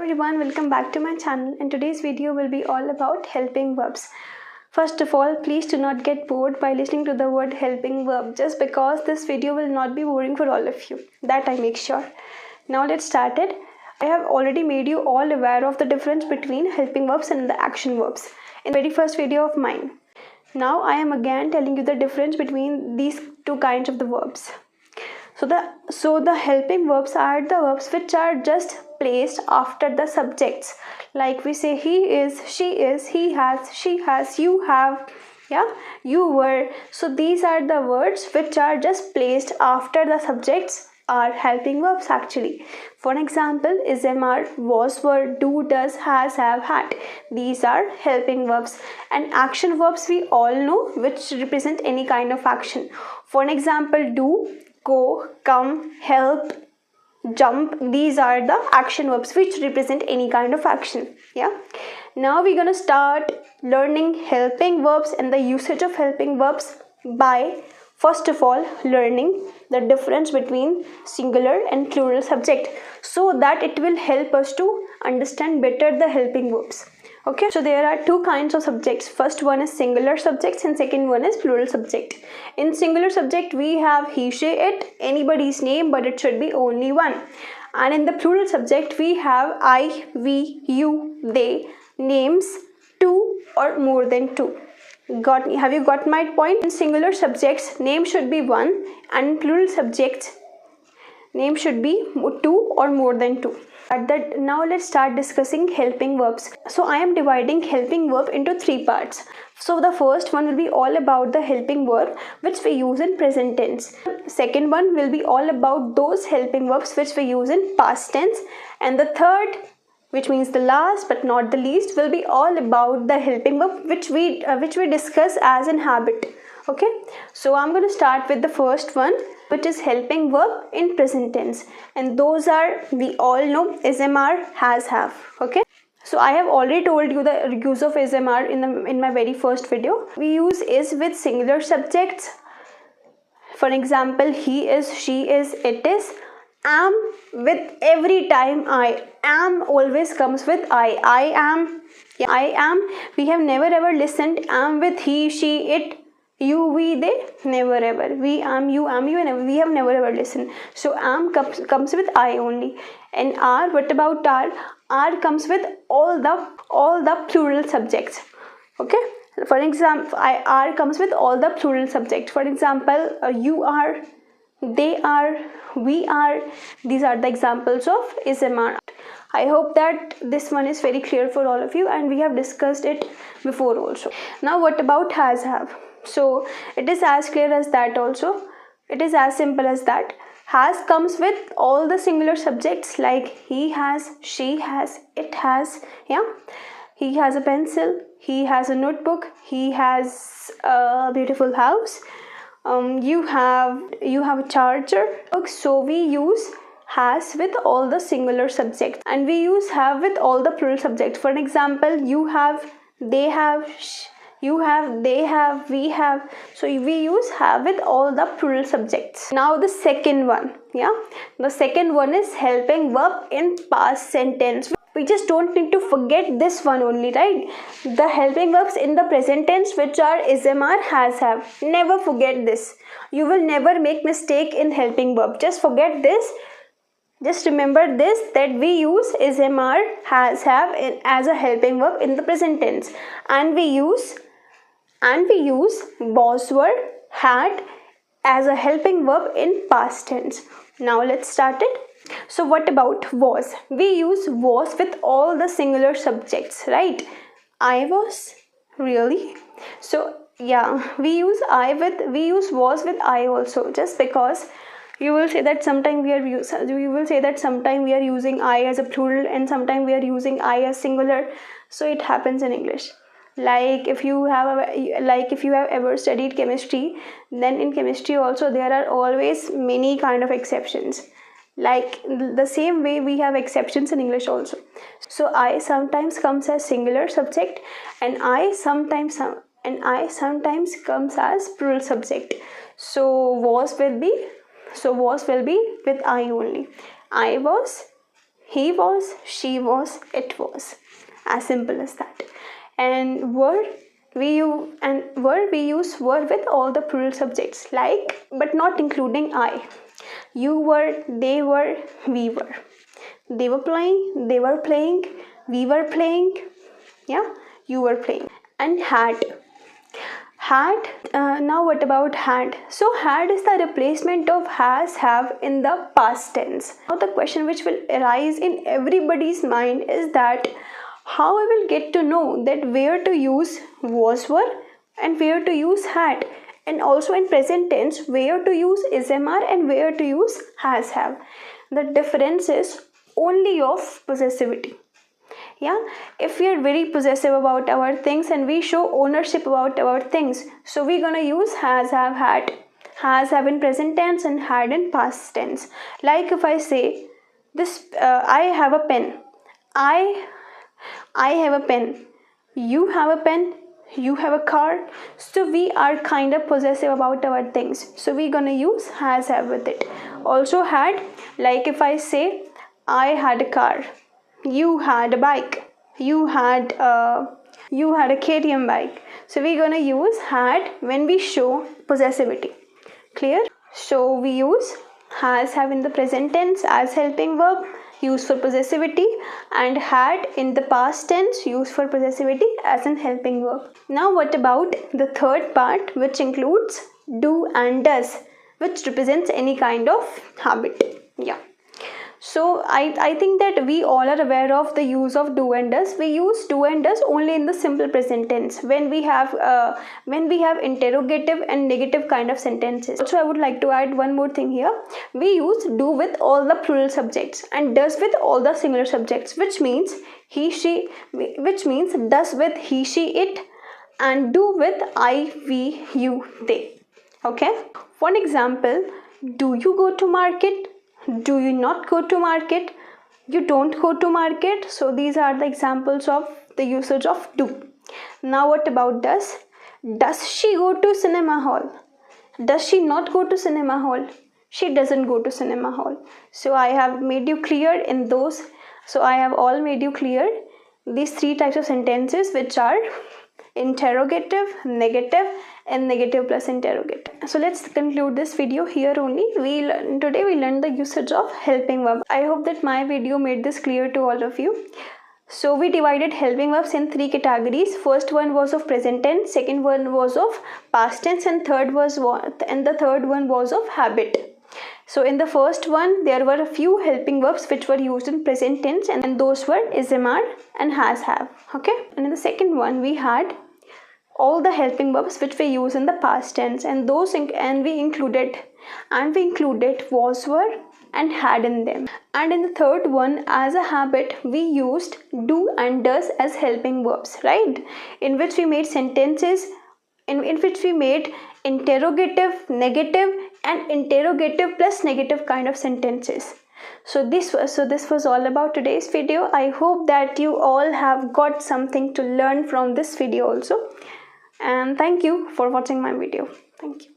everyone, welcome back to my channel, and today's video will be all about helping verbs. First of all, please do not get bored by listening to the word helping verb, just because this video will not be boring for all of you. That I make sure. Now let's start it. I have already made you all aware of the difference between helping verbs and the action verbs in the very first video of mine. Now I am again telling you the difference between these two kinds of the verbs. So the helping verbs are the verbs which are just placed after the subjects. Like we say he is, she is, he has, she has, you have, you were. So these are the words which are just placed after the subjects are helping verbs actually. For example, is, am, are, was, were, do, does, has, have, had. These are helping verbs. And action verbs we all know, which represent any kind of action. For example, do, go, come, help, jump. These are the action verbs which represent any kind of action. Now we're gonna start learning helping verbs and the usage of helping verbs by first of all learning the difference between singular and plural subject, so that it will help us to understand better the helping verbs. Okay, so there are two kinds of subjects. First one is singular subjects and second one is plural subject. In singular subject we have he, she, it, anybody's name, but it should be only one. And in the plural subject we have I, we, you, they, names, two or more than two. Have you got my point? In singular subjects name should be one, and in plural subjects name should be two or more than two. Now let's start discussing helping verbs. So I am dividing helping verb into three parts. So the first one will be all about the helping verb which we use in present tense. Second one will be all about those helping verbs which we use in past tense. And the third, which means the last but not the least, will be all about the helping verb which we discuss as in habit. Okay, so I'm going to start with the first one, which is helping verb in present tense, and those are, we all know, is, am, are, has, have. Okay, so I have already told you the use of is, am, are in my very first video. We use is with singular subjects. For example, he is, she is, it is. Am with every time I. Am always comes with I. I am. I am. We have never ever listened am with he, she, it, you, we, they. Never ever. We, am, you, and we have never ever listened. So am comes with I only. And are, what about are? Are comes with all the plural subjects. Okay. For example, are comes with all the plural subjects. For example, you are, they are, we are. These are the examples of is, am, are. I hope that this one is very clear for all of you, and we have discussed it before also. Now what about has, have? So it is as clear as that also. It is as simple as that. Has comes with all the singular subjects like he has, she has, it has. He has a pencil, he has a notebook, he has a beautiful house. You have a charger. So we use has with all the singular subjects, and we use have with all the plural subjects. For example, you have, they have, you have, they have, we have. So we use have with all the plural subjects. Now the second one, the second one is helping verb in past sentence. We just don't need to forget this one only, right? The helping verbs in the present tense, which are is, am, are, has, have. Never forget this. You will never make mistake in helping verb. Just forget this. Just remember this, that we use is, am, are, has, have as a helping verb in the present tense, and we use was, were, had as a helping verb in past tense. Now let's start it. So what about was? We use was with all the singular subjects, right? I was, really? So we use was with I also, just because you will say that sometime we are using I as a plural and sometime we are using I as singular. So it happens in English. Like if you have ever studied chemistry, then in chemistry also there are always many kind of exceptions. Like the same way we have exceptions in English also. So I sometimes comes as singular subject, and I sometimes comes as plural subject. So was will be with I only. I was, he was, she was, it was. As simple as that. And were, we use were with all the plural subjects, like but not including I. You were, they were, we were. They were playing, they were playing, we were playing, yeah, you were playing. And had. Now what about had? So had is the replacement of has, have in the past tense. Now the question which will arise in everybody's mind is that how I will get to know that where to use was, were and where to use had, and also in present tense where to use is, are and where to use has, have. The difference is only of possessivity. Yeah, if we are very possessive about our things and we show ownership about our things, so we're gonna use has, have, had. Has, have in present tense and had in past tense. Like if I say this, I have a pen. I have a pen. You have a pen. You have a car. So we are kind of possessive about our things, so we're gonna use has, have with it. Also had, like if I say I had a car, you had a bike, you had a KTM bike, so we're gonna use had when we show possessivity. Clear? So we use has, have in the present tense as helping verb, used for possessivity, and had in the past tense, used for possessivity as an helping verb. Now what about the third part, which includes do and does, which represents any kind of habit. Yeah. So I think that we all are aware of the use of do and does. We use do and does only in the simple present tense when we have interrogative and negative kind of sentences. Also, I would like to add one more thing here. We use do with all the plural subjects and does with all the singular subjects, which means he, she, which means does with he, she, it, and do with I, we, you, they. Okay. For example, do you go to market? Do you not go to market? You don't go to market. So these are the examples of the usage of do. Now what about does? Does she go to cinema hall? Does she not go to cinema hall? She doesn't go to cinema hall. So I have made you clear in those. So I have all made you clear these three types of sentences, which are interrogative, negative, and negative plus interrogative. So let's conclude this video here only. Today we learned the usage of helping verb. I hope that my video made this clear to all of you. So we divided helping verbs in three categories. First one was of present tense, second one was of past tense, and the third one was of habit. So in the first one, there were a few helping verbs which were used in present tense, and those were is, are and has, have. Okay. And in the second one, we had all the helping verbs which we use in the past tense, and we included was, were and had in them. And in the third one, as a habit, we used do and does as helping verbs, right? In which we made sentences in which we made interrogative, negative, and interrogative plus negative kind of sentences. So this was all about today's video. I hope that you all have got something to learn from this video also. And thank you for watching my video. Thank you.